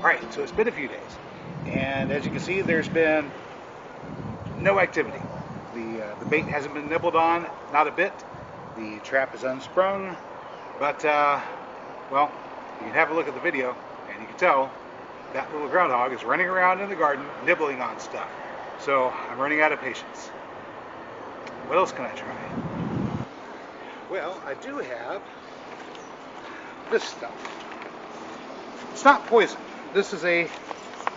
Alright, so it's been a few days, and as you can see, there's been no activity. The bait hasn't been nibbled on, not a bit. The trap is unsprung, but, well, you can have a look at the video, and you can tell that little groundhog is running around in the garden, nibbling on stuff. So, I'm running out of patience. What else can I try? Well, I do have this stuff. It's not poison. This is a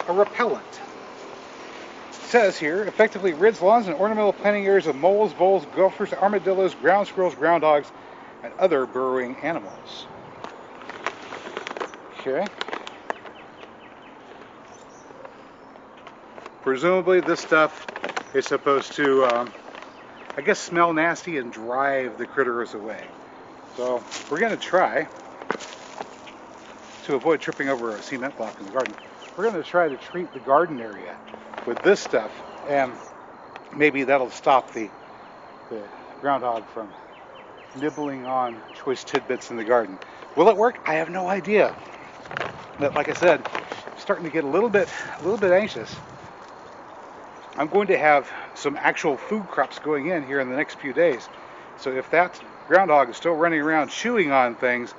repellent. It says here, effectively rids lawns and ornamental planting areas of moles, voles, gophers, armadillos, ground squirrels, groundhogs, and other burrowing animals. Okay. Presumably this stuff is supposed to, I guess, smell nasty and drive the critters away. So we're going to try, to avoid tripping over a cement block in the garden, we're going to try to treat the garden area with this stuff, and maybe that'll stop the groundhog from nibbling on choice tidbits in the garden. Will it work? I have no idea. But like I said, I'm starting to get a little bit anxious. I'm going to have some actual food crops going in here in the next few days. So if that groundhog is still running around chewing on things,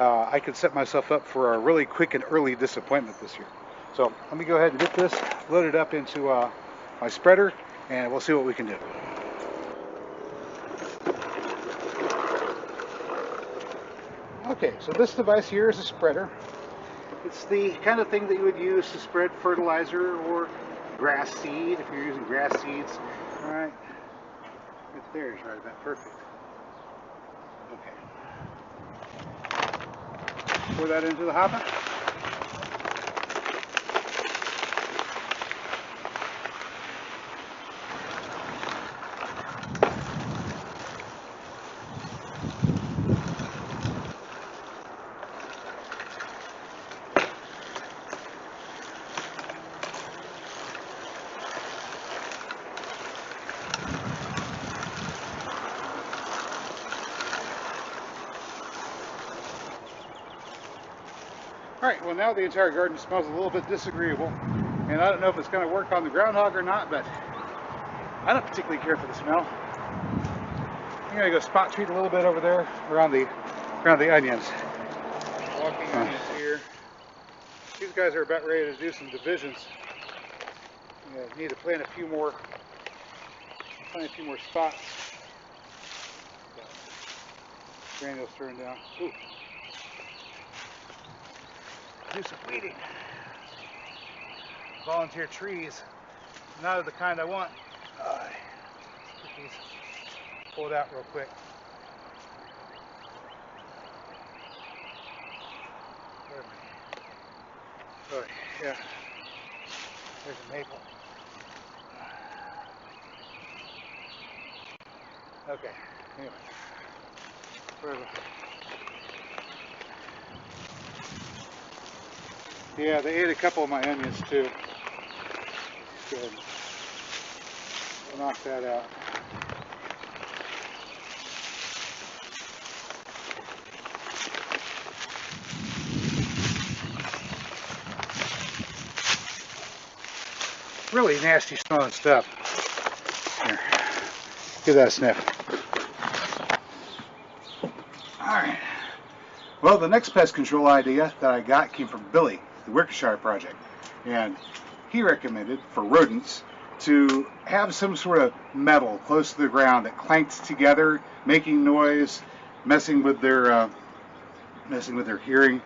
I could set myself up for a really quick and early disappointment this year. So let me go ahead and get this loaded up into my spreader, and we'll see what we can do. Okay, so this device here is a spreader. It's the kind of thing that you would use to spread fertilizer or grass seed, if you're using grass seeds. All right, right there is right about perfect. Okay. Pour that into the hopper. Alright, well now the entire garden smells a little bit disagreeable, and I don't know if it's going to work on the groundhog or not, but I don't particularly care for the smell. I'm going to go spot treat a little bit over there around the onions. Walking onions here. These guys are about ready to do some divisions. Need to plant a few more spots. Granules turned down. Ooh. Do some weeding. Volunteer trees, not of the kind I want. Get these pulled out real quick. Where am I? Oh yeah, there's a maple. Okay, anyway, where am I? Yeah, they ate a couple of my onions too. Good. We'll knock that out. Really nasty smelling stuff. Here, give that a sniff. Alright. Well, the next pest control idea that I got came from Billy, the Worcestershire project, and he recommended for rodents to have some sort of metal close to the ground that clanks together, making noise, messing with their hearing.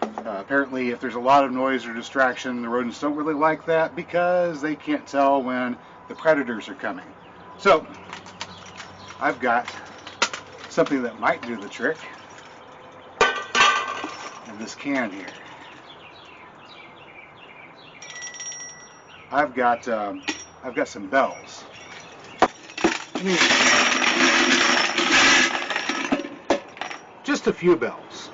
Apparently, if there's a lot of noise or distraction, the rodents don't really like that because they can't tell when the predators are coming. So, I've got something that might do the trick in this can here. I've got some bells. Just a few bells.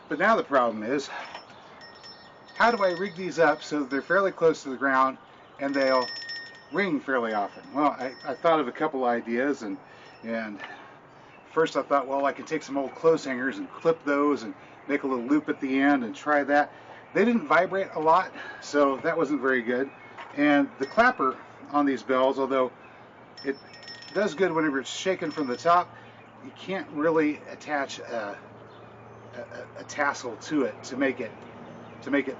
But now the problem is, how do I rig these up so that they're fairly close to the ground and they'll ring fairly often? Well, I thought of a couple ideas, and first I thought, well, I could take some old clothes hangers and clip those and make a little loop at the end and try that. They didn't vibrate a lot, so that wasn't very good. And the clapper on these bells, although it does good whenever it's shaken from the top, you can't really attach a tassel to it to make it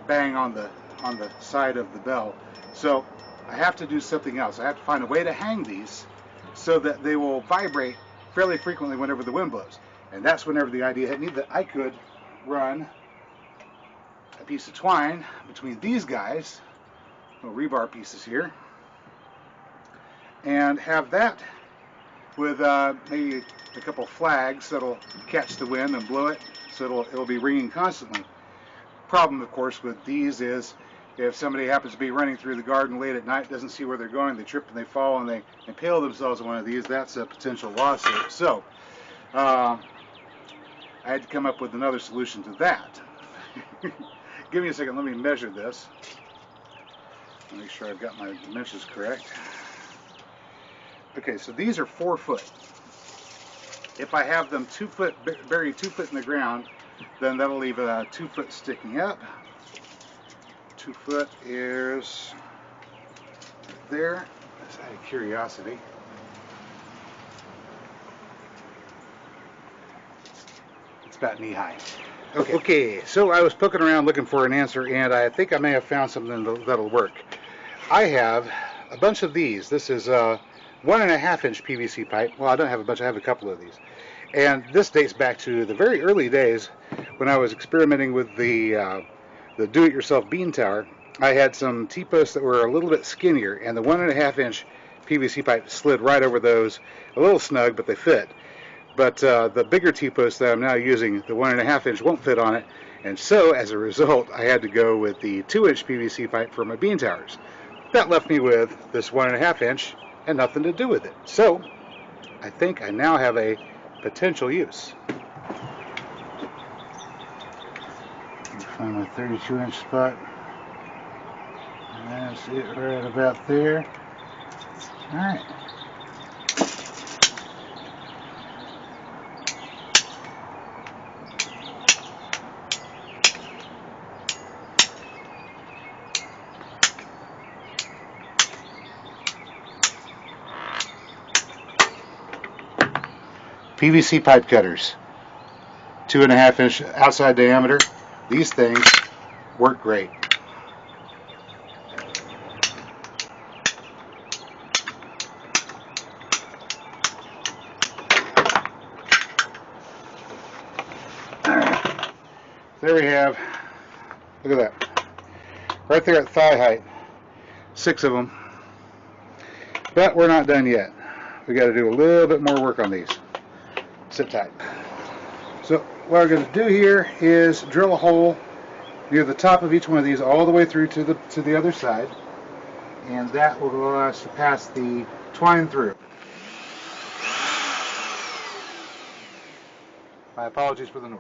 bang on the side of the bell. So I have to do something else. I have to find a way to hang these so that they will vibrate fairly frequently whenever the wind blows. And that's whenever the idea hit me that I could run a piece of twine between these guys, little rebar pieces here, and have that with maybe a couple flags that'll catch the wind and blow it, so it'll be ringing constantly. Problem, of course, with these is if somebody happens to be running through the garden late at night, doesn't see where they're going, they trip and they fall and they impale themselves on one of these, that's a potential lawsuit. So I had to come up with another solution to that. Give me a second, let me measure this. Make sure I've got my dimensions correct. Okay, so these are 4 foot. If I have them 2 foot, buried 2 foot in the ground, then that'll leave 2 foot sticking up. 2 foot is there. Just out of curiosity. It's about knee high. Okay, so I was poking around looking for an answer, and I think I may have found something that'll work. I have a bunch of these. This is 1.5 inch PVC pipe. Well, I don't have a bunch, I have a couple of these. And this dates back to the very early days when I was experimenting with the do-it-yourself bean tower. I had some T-posts that were a little bit skinnier, and the 1.5 inch PVC pipe slid right over those. A little snug, but they fit. But the bigger T-post that I'm now using, the 1.5 inch, won't fit on it. And so, as a result, I had to go with the 2 inch PVC pipe for my bean towers. That left me with this 1.5 inch and nothing to do with it. So, I think I now have a potential use. Find my 32 inch spot. That's it right about there. Alright. PVC pipe cutters, 2.5 inch outside diameter. These things work great. There we have, look at that, right there at thigh height, 6 of them. But we're not done yet. We got to do a little bit more work on these. Sit tight. So what I'm going to do here is drill a hole near the top of each one of these all the way through to the other side, and that will allow us to pass the twine through. My apologies for the noise.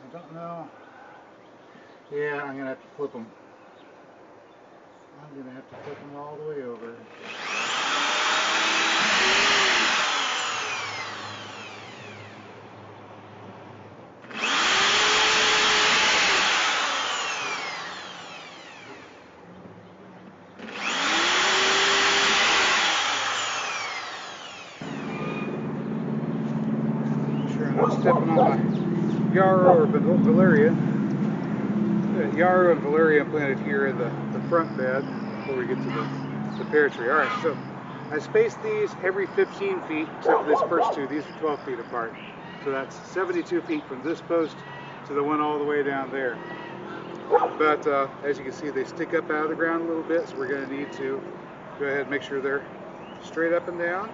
I don't know. Yeah, I'm going to have to flip them. I'm going to have to flip them all the way over. Sure, I'm not stepping on my yarrow or valeria. Yarrow and valeria planted here in the front bed before we get to the pear tree. Alright, so I spaced these every 15 feet except for this first two. These are 12 feet apart. So that's 72 feet from this post to the one all the way down there. But as you can see, they stick up out of the ground a little bit, so we're going to need to go ahead and make sure they're straight up and down.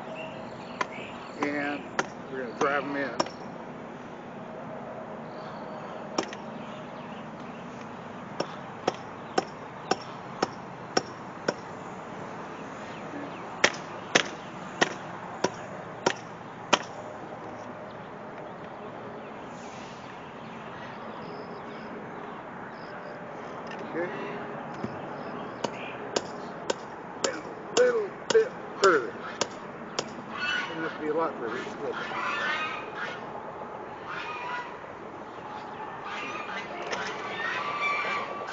And we're going to drive them in. Okay. spot for it. It's good.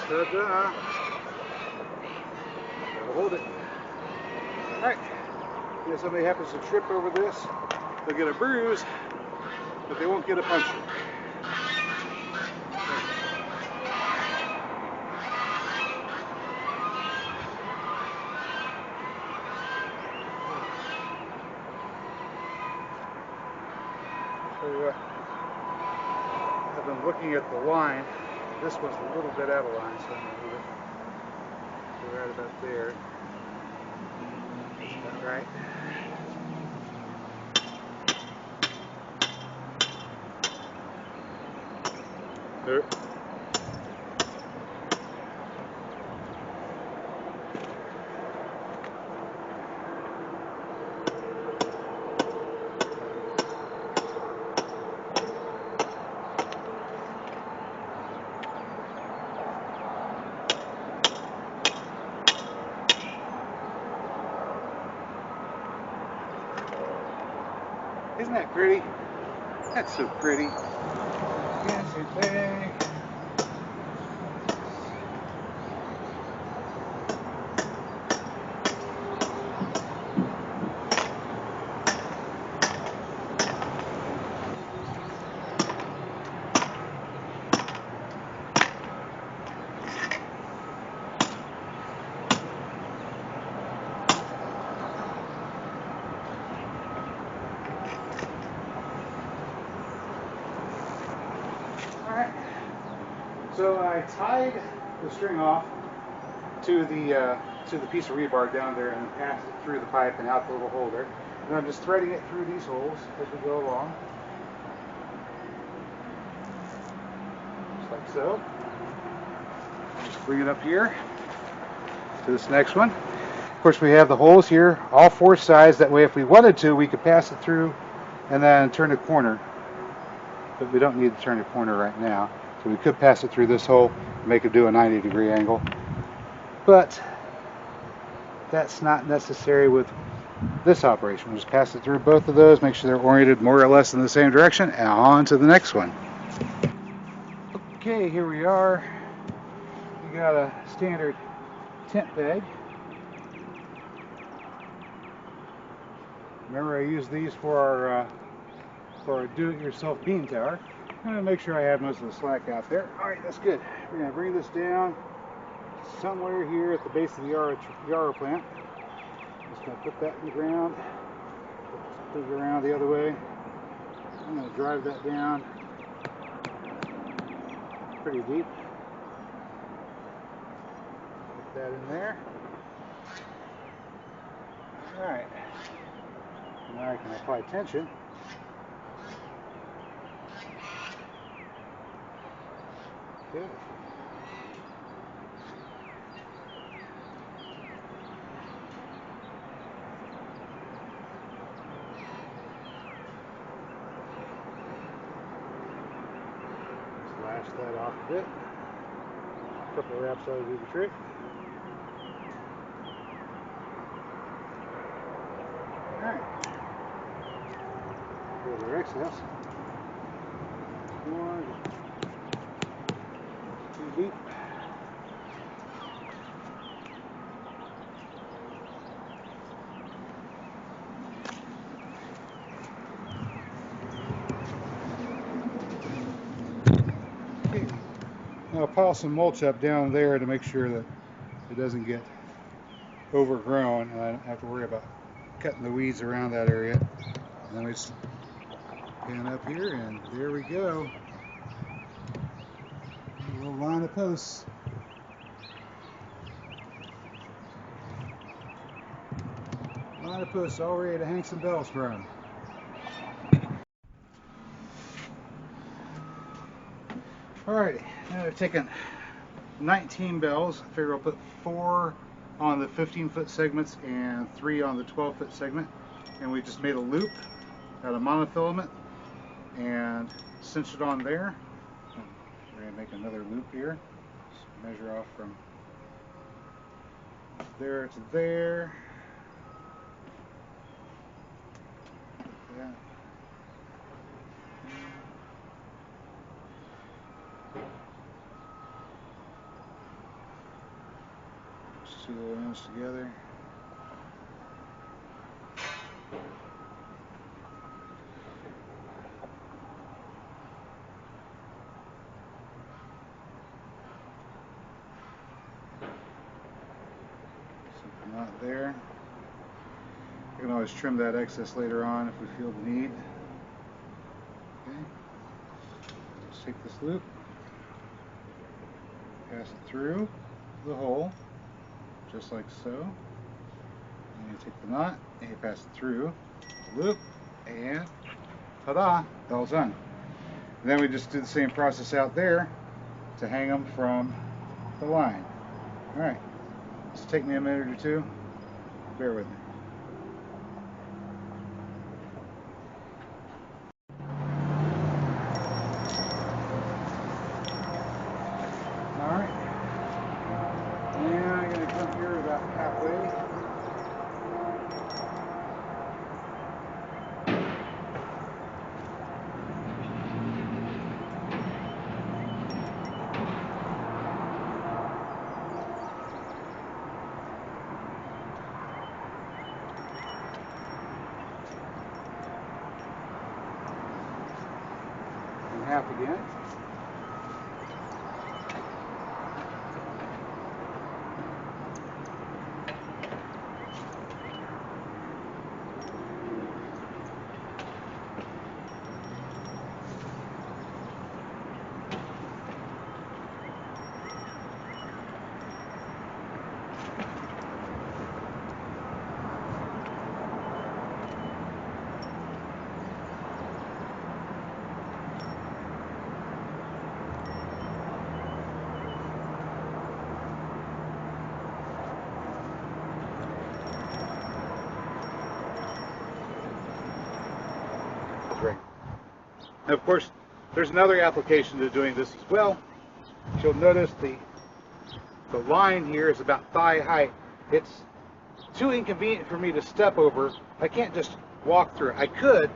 Ta-da! Gotta hold it. Alright. If somebody happens to trip over this, they'll get a bruise, but they won't get a puncture. So, I've been looking at the line. This one's a little bit out of line, so I'm going to move it to right about there. Is that right? There. Isn't that pretty? That's so pretty. Yeah, same thing. Alright, so I tied the string off to the piece of rebar down there and passed it through the pipe and out the little hole there. And I'm just threading it through these holes as we go along. Just like so. Just bring it up here to this next one. Of course, we have the holes here, all four sides. That way, if we wanted to, we could pass it through and then turn a corner. But we don't need to turn a corner right now. So we could pass it through this hole and make it do a 90-degree angle. But that's not necessary with this operation. We'll just pass it through both of those, make sure they're oriented more or less in the same direction, and on to the next one. Okay, here we are. We got a standard tent peg. Remember, I use these for our do-it-yourself beam tower. I'm going to make sure I have most of the slack out there. Alright, that's good. We're going to bring this down somewhere here at the base of the yarrow plant. Just going to put that in the ground. Put it around the other way. I'm going to drive that down pretty deep. Put that in there. Alright. Now I can apply tension. Good. Slash that off a bit. A couple of wraps ought to do the trick. Alright. Here's our excess. One, too deep. Okay. Now I'll pile some mulch up down there to make sure that it doesn't get overgrown and I don't have to worry about cutting the weeds around that area. And then we just pan up here and there we go. A little line of posts. Line of posts all ready to hang some bells from. Alrighty, now I've taken 19 bells. I figure I'll put 4 on the 15-foot segments and 3 on the 12-foot segment. And we just made a loop out of monofilament and cinched it on there. We're going to make another loop here. Just measure off from there to there. Put that. Just two little ends together. Not there. We can always trim that excess later on if we feel the need. Okay. Just take this loop, pass it through the hole, just like so. And you take the knot and you pass it through the loop, and ta-da, all done. And then we just do the same process out there to hang them from the line. All right. This will take me a minute or two. Bear with me. Alright. And I'm going to come here about halfway. Half again. Great. And of course, there's another application to doing this as well. You'll notice the line here is about thigh height. It's too inconvenient for me to step over. I can't just walk through it. I could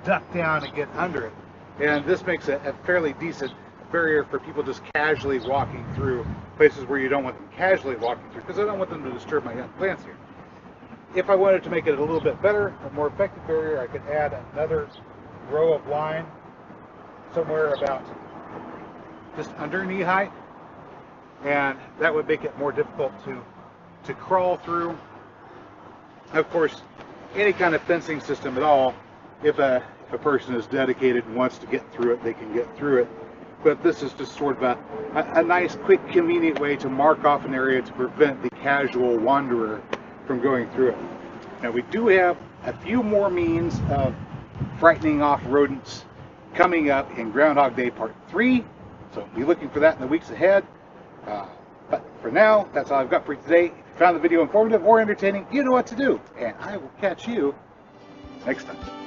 duck down and get under it. And this makes a fairly decent barrier for people just casually walking through places where you don't want them casually walking through, because I don't want them to disturb my plants here. If I wanted to make it a little bit better, a more effective barrier, I could add another row of line somewhere about just under knee height, and that would make it more difficult to crawl through. Of course, any kind of fencing system at all, if a person is dedicated and wants to get through it, they can get through it. But this is just sort of a nice, quick, convenient way to mark off an area to prevent the casual wanderer from going through it. Now, we do have a few more means of frightening off rodents coming up in Groundhog Day Part 3, so be looking for that in the weeks ahead. But for now, that's all I've got for you today. If you found the video informative or entertaining, you know what to do, and I will catch you next time.